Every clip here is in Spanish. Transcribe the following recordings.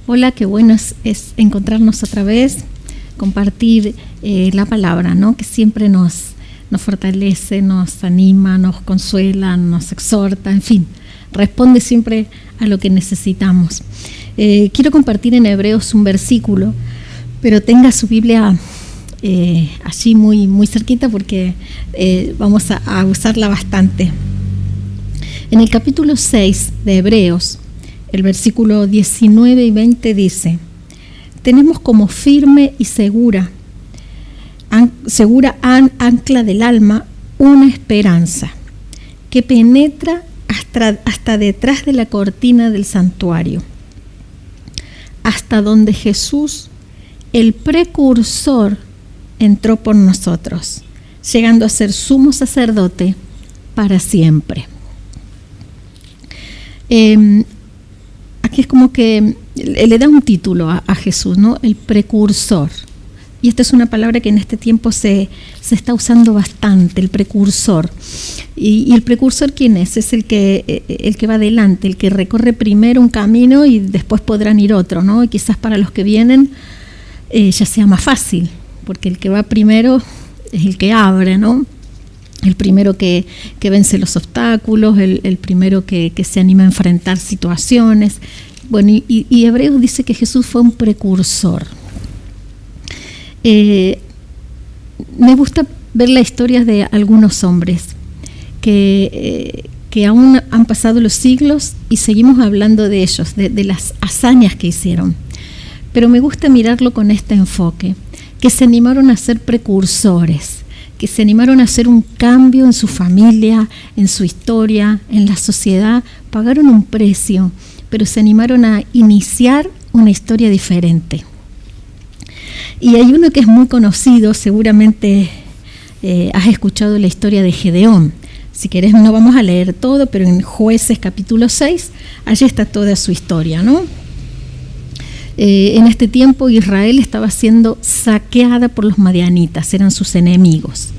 Hola, qué bueno es encontrarnos otra vez, compartir la palabra, ¿no? Que siempre nos fortalece, nos anima, nos consuela, nos exhorta, en fin, responde siempre a lo que necesitamos. Quiero compartir en Hebreos un versículo, pero tenga su Biblia allí muy, muy cerquita porque vamos a usarla bastante. En el capítulo 6 de Hebreos, el versículo 19 y 20 dice: tenemos como firme y segura ancla del alma una esperanza que penetra hasta detrás de la cortina del santuario, hasta donde Jesús, el precursor, entró por nosotros, llegando a ser sumo sacerdote para siempre. Aquí es como que le da un título a Jesús, ¿no? El precursor. Y esta es una palabra que en este tiempo se está usando bastante, el precursor. ¿Y el precursor quién es? Es el que va adelante, el que recorre primero un camino y después podrán ir otro, ¿no? Y quizás para los que vienen ya sea más fácil, porque el que va primero es el que abre, ¿no? El primero que vence los obstáculos, el primero que se anima a enfrentar situaciones. Bueno, y Hebreos dice que Jesús fue un precursor. Me gusta ver las historias de algunos hombres que aún han pasado los siglos y seguimos hablando de ellos, de las hazañas que hicieron. Pero me gusta mirarlo con este enfoque, que se animaron a ser precursores, que se animaron a hacer un cambio en su familia, en su historia, en la sociedad, pagaron un precio, pero se animaron a iniciar una historia diferente. Y hay uno que es muy conocido, seguramente has escuchado la historia de Gedeón. Si querés no vamos a leer todo, pero en Jueces capítulo 6, allí está toda su historia, ¿no? En este tiempo Israel estaba siendo saqueada por los madianitas, eran sus enemigos,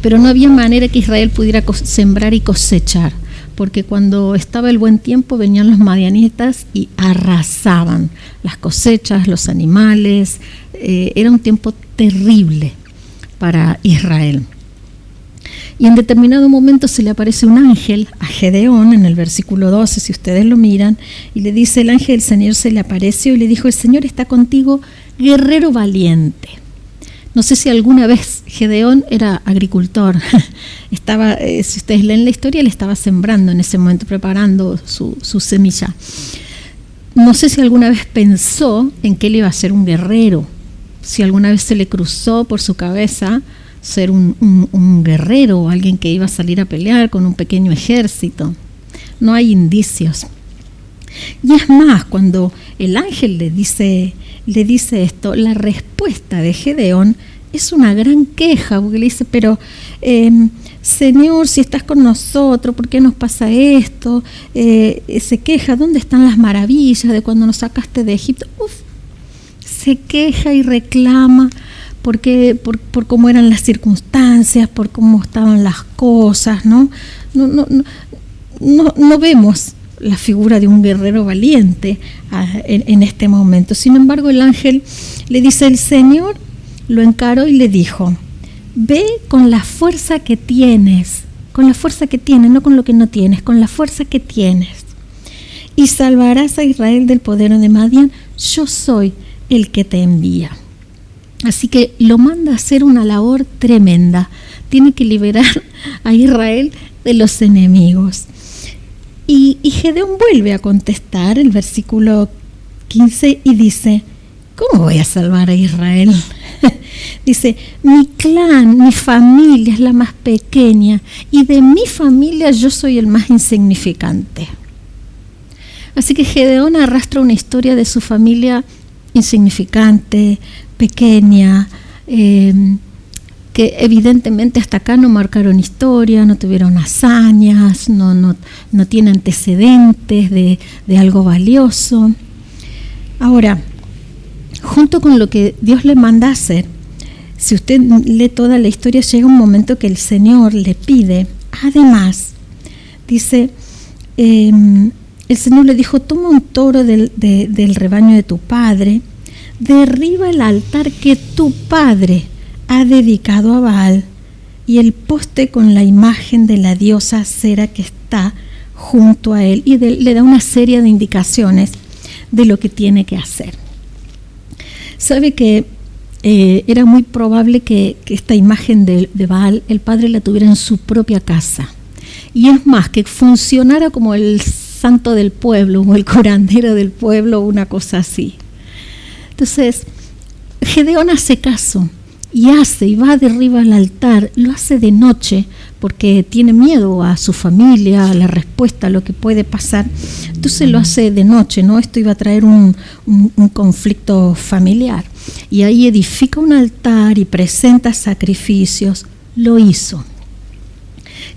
pero no había manera que Israel pudiera sembrar y cosechar, porque cuando estaba el buen tiempo venían los madianitas y arrasaban las cosechas, los animales. Era un tiempo terrible para Israel. Y en determinado momento se le aparece un ángel a Gedeón, en el versículo 12, si ustedes lo miran, y le dice: el ángel del Señor se le apareció y le dijo: el Señor está contigo, guerrero valiente. No sé si alguna vez Gedeón era agricultor, estaba, si ustedes leen la historia, él estaba sembrando en ese momento, preparando su semilla. No sé si alguna vez pensó en que él iba a ser un guerrero, si alguna vez se le cruzó por su cabeza ser un guerrero o alguien que iba a salir a pelear con un pequeño ejército. No hay indicios. Y es más, cuando el ángel le dice esto, la respuesta de Gedeón es una gran queja, porque le dice: pero Señor, si estás con nosotros, ¿por qué nos pasa esto? Se queja: ¿dónde están las maravillas de cuando nos sacaste de Egipto? Se queja y reclama por cómo eran las circunstancias, por cómo estaban las cosas, ¿no? No vemos la figura de un guerrero valiente en este momento. Sin embargo, el ángel le dice: el Señor lo encaró y le dijo: ve con la fuerza que tienes, no con lo que no tienes, con la fuerza que tienes, y salvarás a Israel del poder de Madián. Yo soy el que te envía. Así que lo manda a hacer una labor tremenda. Tiene que liberar a Israel de los enemigos. Y Gedeón vuelve a contestar el versículo 15 y dice: ¿cómo voy a salvar a Israel? Dice: mi clan, mi familia es la más pequeña y de mi familia yo soy el más insignificante. Así que Gedeón arrastra una historia de su familia insignificante, pequeña, que evidentemente hasta acá no marcaron historia, no tuvieron hazañas, no tiene antecedentes de algo valioso. Ahora, junto con lo que Dios le manda a hacer, si usted lee toda la historia, llega un momento que el Señor le pide, además, dice, el Señor le dijo: toma un toro del rebaño de tu padre, derriba el altar que tu padre ha dedicado a Baal y el poste con la imagen de la diosa Acera que está junto a él, y le da una serie de indicaciones de lo que tiene que hacer. Sabe que era muy probable que esta imagen de Baal el padre la tuviera en su propia casa, y es más, que funcionara como el santo del pueblo o el curandero del pueblo, una cosa así. Entonces Gedeón hace caso y va, derriba el altar, lo hace de noche porque tiene miedo a su familia, a la respuesta, a lo que puede pasar. Entonces lo hace de noche, ¿no? Esto iba a traer un conflicto familiar. Y ahí edifica un altar y presenta sacrificios. Lo hizo.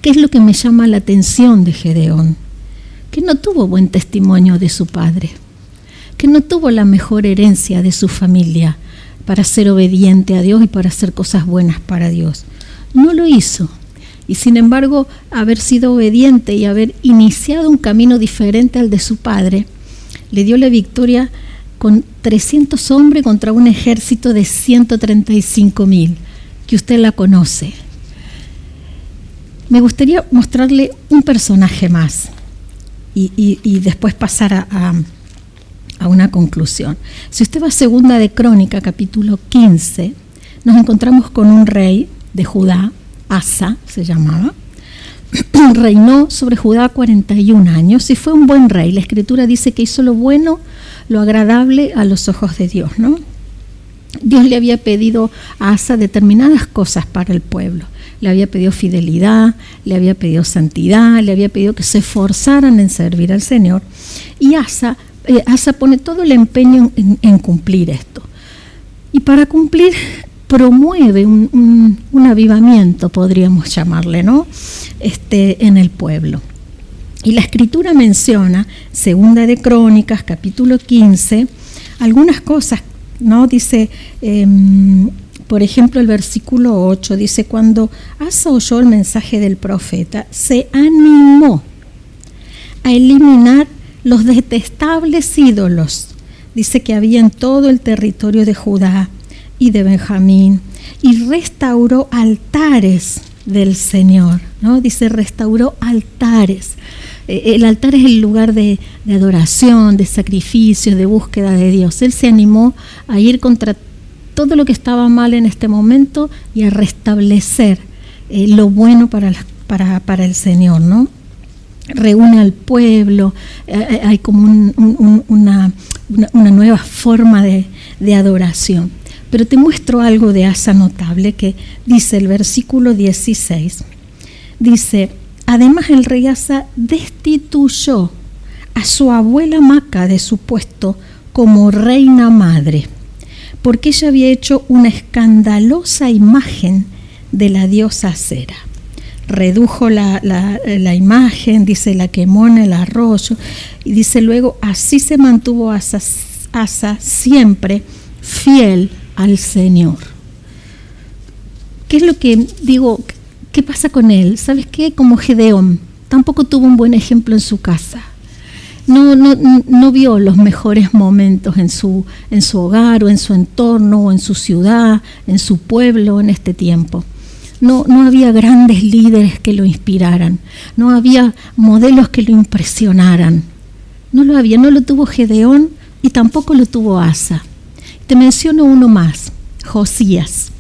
¿Qué es lo que me llama la atención de Gedeón? Que no tuvo buen testimonio de su padre, que no tuvo la mejor herencia de su familia para ser obediente a Dios y para hacer cosas buenas para Dios. No lo hizo. Y sin embargo, haber sido obediente y haber iniciado un camino diferente al de su padre, le dio la victoria con 300 hombres contra un ejército de 135.000, que usted la conoce. Me gustaría mostrarle un personaje más y después pasar a una conclusión. Si usted va a Segunda de Crónica, capítulo 15, nos encontramos con un rey de Judá, Asa se llamaba. Reinó sobre Judá 41 años y fue un buen rey. La Escritura dice que hizo lo bueno, lo agradable a los ojos de Dios, ¿no? Dios le había pedido a Asa determinadas cosas para el pueblo. Le había pedido fidelidad, le había pedido santidad, le había pedido que se esforzaran en servir al Señor. Y Asa pone todo el empeño en cumplir esto. Y para cumplir promueve un avivamiento, podríamos llamarle, ¿no? En el pueblo. Y la Escritura menciona, Segunda de Crónicas, capítulo 15, algunas cosas, ¿no? Dice, por ejemplo, el versículo 8, dice: cuando Asa oyó el mensaje del profeta, se animó a eliminar los detestables ídolos, dice, que había en todo el territorio de Judá y de Benjamín, y restauró altares del Señor, ¿no? Dice, restauró altares. El altar es el lugar de adoración, de sacrificios, de búsqueda de Dios. Él se animó a ir contra todo lo que estaba mal en este momento y a restablecer lo bueno para el Señor, ¿no? Reúne al pueblo, hay como una nueva forma de adoración. Pero te muestro algo de Asa notable, que dice el versículo 16, dice: además el rey Asa destituyó a su abuela Maca de su puesto como reina madre, porque ella había hecho una escandalosa imagen de la diosa Acera. Redujo la imagen, dice, la quemó en el arroyo, y dice luego: así se mantuvo Asa siempre fiel al Señor. ¿Qué es lo que digo? ¿Qué pasa con él? ¿Sabes qué? Como Gedeón, tampoco tuvo un buen ejemplo en su casa. No vio los mejores momentos en su hogar o en su entorno o en su ciudad, en su pueblo en este tiempo. No había grandes líderes que lo inspiraran, no había modelos que lo impresionaran. No lo había, no lo tuvo Gedeón y tampoco lo tuvo Asa. Te menciono uno más, Josías.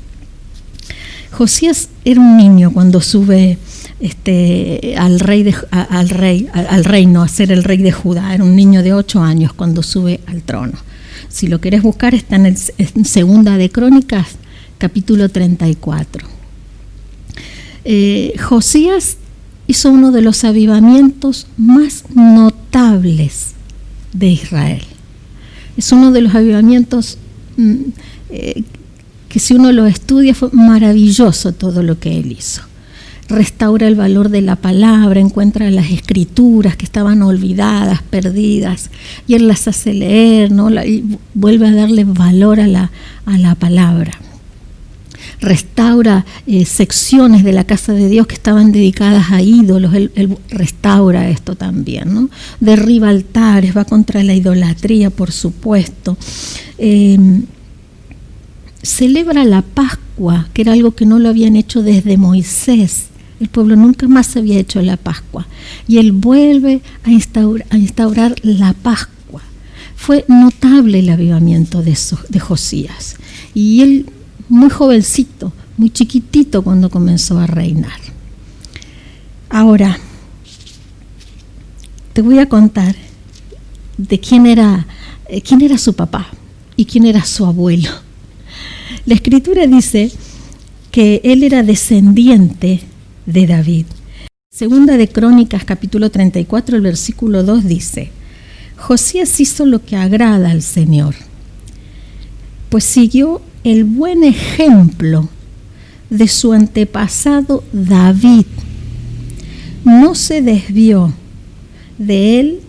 Josías era un niño cuando sube al reino a ser el rey de Judá. Era un niño de 8 años cuando sube al trono. Si lo querés buscar, está en Segunda de Crónicas, capítulo 34. Josías hizo uno de los avivamientos más notables de Israel. Es uno de los avivamientos que, si uno lo estudia, fue maravilloso todo lo que él hizo. Restaura el valor de la palabra, encuentra las escrituras que estaban olvidadas, perdidas, y él las hace leer, ¿no? Y vuelve a darle valor a la palabra. restaura secciones de la casa de Dios que estaban dedicadas a ídolos. Él restaura esto también, ¿no? Derriba altares, va contra la idolatría, por supuesto. Celebra la Pascua, que era algo que no lo habían hecho desde Moisés. El pueblo nunca más se había hecho la Pascua. Y él vuelve a instaurar la Pascua. Fue notable el avivamiento de Josías. Y él, muy jovencito, muy chiquitito cuando comenzó a reinar. Ahora, te voy a contar de quién era su papá y quién era su abuelo. La Escritura dice que él era descendiente de David. Segunda de Crónicas, capítulo 34, el versículo 2 dice: Josías hizo lo que agrada al Señor, pues siguió el buen ejemplo de su antepasado David. No se desvió de él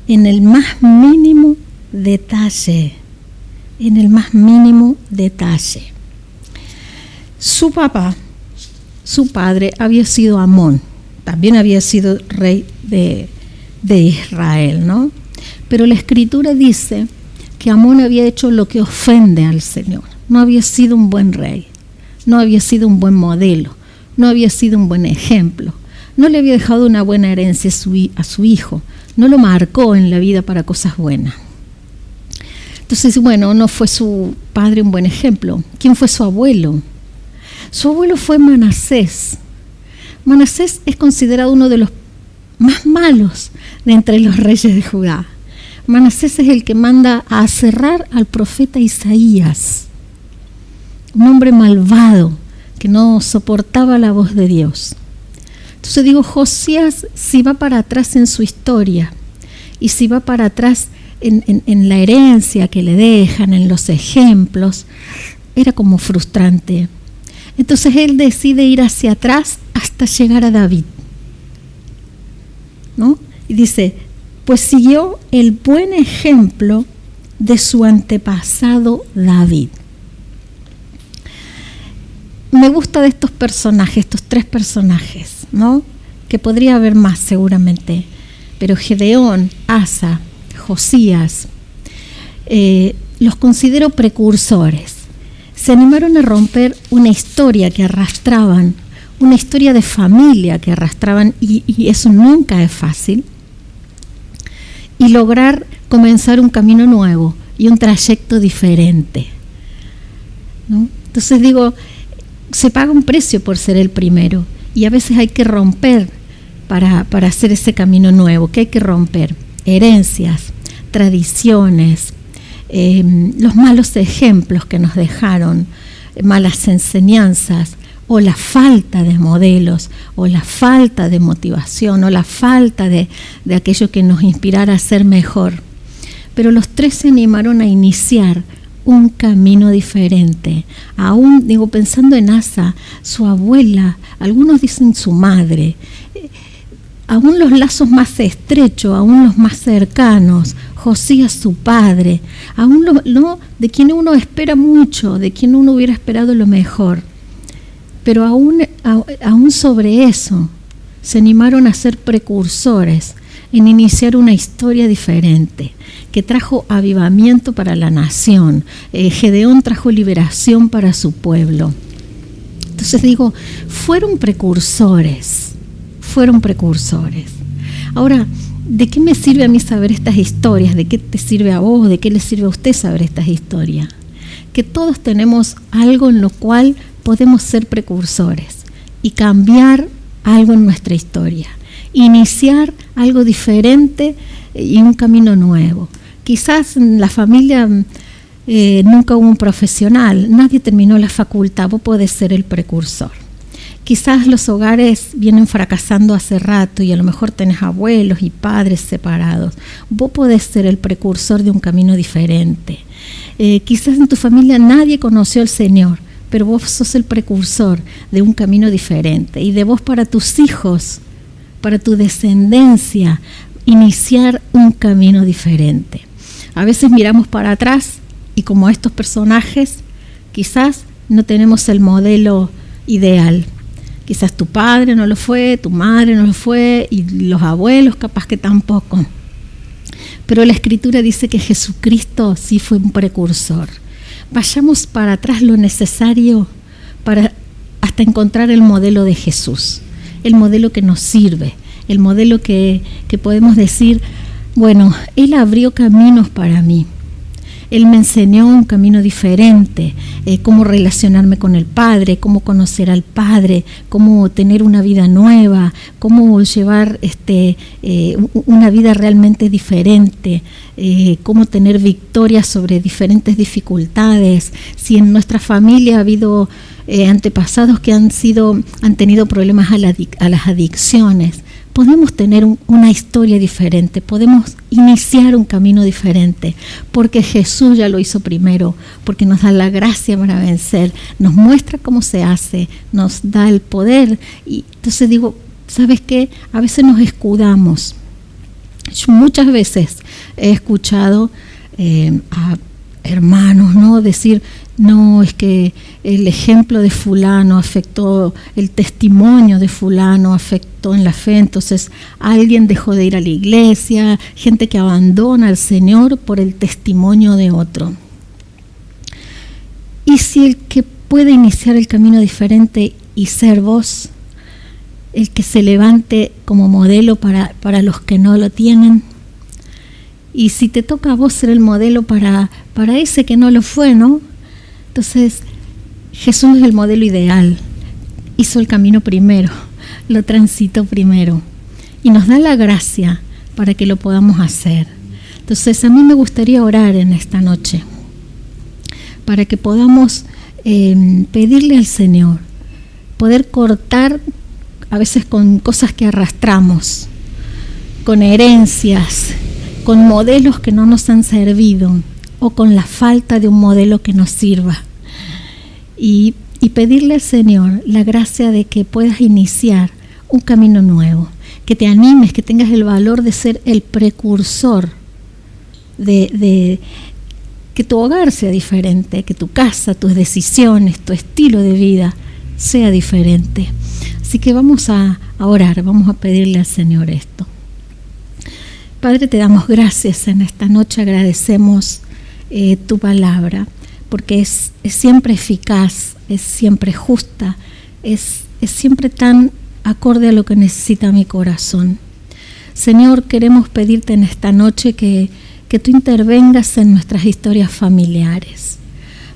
en el más mínimo detalle. En el más mínimo detalle. Su papá, su padre, había sido Amón, también había sido rey de Israel, ¿no? Pero la Escritura dice que Amón había hecho lo que ofende al Señor. No había sido un buen rey, no había sido un buen modelo, no había sido un buen ejemplo, no le había dejado una buena herencia a su hijo, no lo marcó en la vida para cosas buenas. Entonces, bueno, no fue su padre un buen ejemplo. ¿Quién fue su abuelo? Su abuelo fue Manasés. Manasés es considerado uno de los más malos de entre los reyes de Judá. Manasés es el que manda a aserrar al profeta Isaías, un hombre malvado que no soportaba la voz de Dios. Entonces digo, Josías, si va para atrás en su historia y si va para atrás en la herencia que le dejan, en los ejemplos, era como frustrante. Entonces él decide ir hacia atrás hasta llegar a David, ¿no? Y dice, pues siguió el buen ejemplo de su antepasado David. Me gusta de estos personajes, estos tres personajes, ¿no? Que podría haber más seguramente, pero Gedeón, Asa, Josías, los considero precursores. Se animaron a romper una historia que arrastraban, una historia de familia que arrastraban, y eso nunca es fácil, y lograr comenzar un camino nuevo y un trayecto diferente, ¿no? Entonces digo, se paga un precio por ser el primero, y a veces hay que romper para hacer ese camino nuevo. ¿Qué hay que romper? Herencias, tradiciones, los malos ejemplos que nos dejaron, malas enseñanzas, o la falta de modelos, o la falta de motivación, o la falta de aquello que nos inspirara a ser mejor. Pero los tres se animaron a iniciar un camino diferente. Aún, digo, pensando en Asa, su abuela, algunos dicen su madre, aún los lazos más estrechos, aún los más cercanos, Josías su padre, aún de quien uno espera mucho, de quien uno hubiera esperado lo mejor. Pero aún sobre eso se animaron a ser precursores en iniciar una historia diferente, que trajo avivamiento para la nación. Gedeón trajo liberación para su pueblo. Entonces digo, fueron precursores. Ahora, ¿de qué me sirve a mí saber estas historias? ¿De qué te sirve a vos? ¿De qué le sirve a usted saber estas historias? Que todos tenemos algo en lo cual podemos ser precursores y cambiar algo en nuestra historia, iniciar algo diferente y un camino nuevo. Quizás en la familia nunca hubo un profesional, nadie terminó la facultad, vos podés ser el precursor. Quizás los hogares vienen fracasando hace rato y a lo mejor tenés abuelos y padres separados. Vos podés ser el precursor de un camino diferente. Quizás en tu familia nadie conoció al Señor, pero vos sos el precursor de un camino diferente. Y de vos para tus hijos, para tu descendencia, iniciar un camino diferente. A veces miramos para atrás y como estos personajes, quizás no tenemos el modelo ideal. Quizás tu padre no lo fue, tu madre no lo fue, y los abuelos capaz que tampoco. Pero la Escritura dice que Jesucristo sí fue un precursor. Vayamos para atrás lo necesario para hasta encontrar el modelo de Jesús, el modelo que nos sirve, el modelo que podemos decir, bueno, Él abrió caminos para mí. Él me enseñó un camino diferente, cómo relacionarme con el Padre, cómo conocer al Padre, cómo tener una vida nueva, cómo llevar una vida realmente diferente, cómo tener victorias sobre diferentes dificultades. Si en nuestra familia ha habido antepasados que han tenido problemas a las adicciones, podemos tener una historia diferente, podemos iniciar un camino diferente, porque Jesús ya lo hizo primero, porque nos da la gracia para vencer, nos muestra cómo se hace, nos da el poder. Y entonces digo, ¿sabes qué? A veces nos escudamos. Yo muchas veces he escuchado a hermanos, ¿no?, decir, no, es que el ejemplo de fulano afectó, el testimonio de fulano afectó en la fe, entonces alguien dejó de ir a la iglesia, gente que abandona al Señor por el testimonio de otro. Y si el que puede iniciar el camino diferente y ser vos, el que se levante como modelo para los que no lo tienen, y si te toca a vos ser el modelo para ese que no lo fue, ¿no? Entonces, Jesús es el modelo ideal, hizo el camino primero, lo transitó primero y nos da la gracia para que lo podamos hacer. Entonces, a mí me gustaría orar en esta noche para que podamos pedirle al Señor, poder cortar a veces con cosas que arrastramos, con herencias, con modelos que no nos han servido, o con la falta de un modelo que nos sirva, y pedirle al Señor la gracia de que puedas iniciar un camino nuevo, que te animes, que tengas el valor de ser el precursor de que tu hogar sea diferente, que tu casa, tus decisiones, tu estilo de vida sea diferente. Así que vamos a orar, vamos a pedirle al Señor esto. Padre, te damos gracias en esta noche, agradecemos tu palabra, porque es siempre eficaz, es siempre justa, es siempre tan acorde a lo que necesita mi corazón. Señor, queremos pedirte en esta noche que tú intervengas en nuestras historias familiares.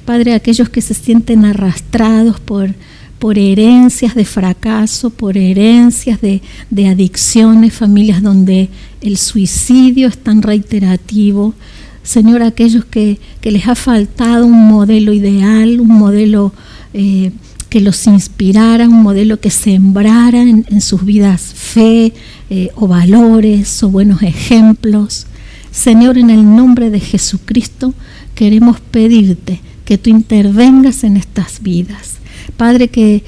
Padre, aquellos que se sienten arrastrados por herencias de fracaso, por herencias de adicciones, familias donde el suicidio es tan reiterativo. Señor, aquellos que les ha faltado un modelo ideal, un modelo que los inspirara, un modelo que sembrara en sus vidas fe o valores o buenos ejemplos. Señor, en el nombre de Jesucristo queremos pedirte que tú intervengas en estas vidas. Padre, que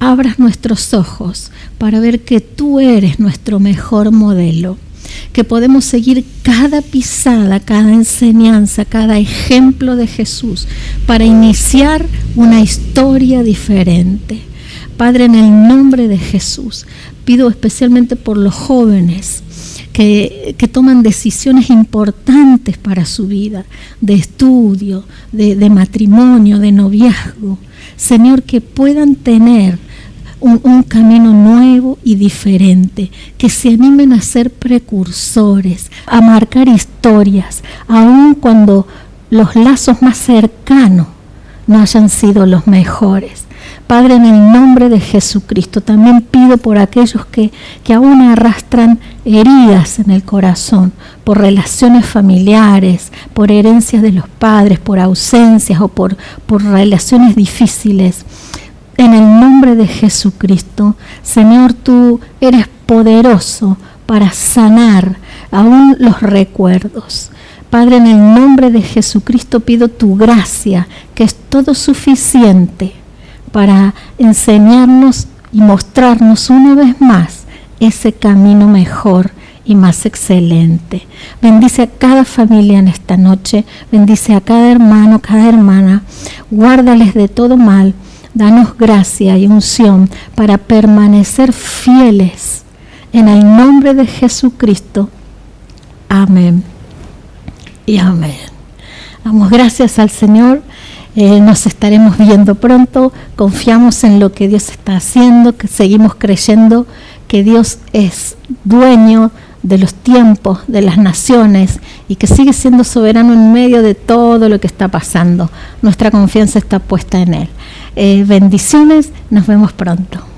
abras nuestros ojos para ver que tú eres nuestro mejor modelo, que podemos seguir cada pisada, cada enseñanza, cada ejemplo de Jesús para iniciar una historia diferente. Padre, en el nombre de Jesús, pido especialmente por los jóvenes que toman decisiones importantes para su vida, de estudio, de matrimonio, de noviazgo. Señor, que puedan tener un camino nuevo y diferente, que se animen a ser precursores, a marcar historias, aun cuando los lazos más cercanos no hayan sido los mejores. Padre, en el nombre de Jesucristo, también pido por aquellos que aún arrastran heridas en el corazón, por relaciones familiares, por herencias de los padres, por ausencias o por relaciones difíciles. En el nombre de Jesucristo, Señor, tú eres poderoso para sanar aún los recuerdos. Padre, en el nombre de Jesucristo pido tu gracia, que es todo suficiente para enseñarnos y mostrarnos una vez más ese camino mejor y más excelente. Bendice a cada familia en esta noche, bendice a cada hermano, cada hermana, guárdales de todo mal, danos gracia y unción para permanecer fieles en el nombre de Jesucristo. Amén y amén. Damos gracias al Señor. Nos estaremos viendo pronto. Confiamos en lo que Dios está haciendo, que seguimos creyendo que Dios es dueño de los tiempos, de las naciones, y que sigue siendo soberano en medio de todo lo que está pasando. Nuestra confianza está puesta en Él. Bendiciones, nos vemos pronto.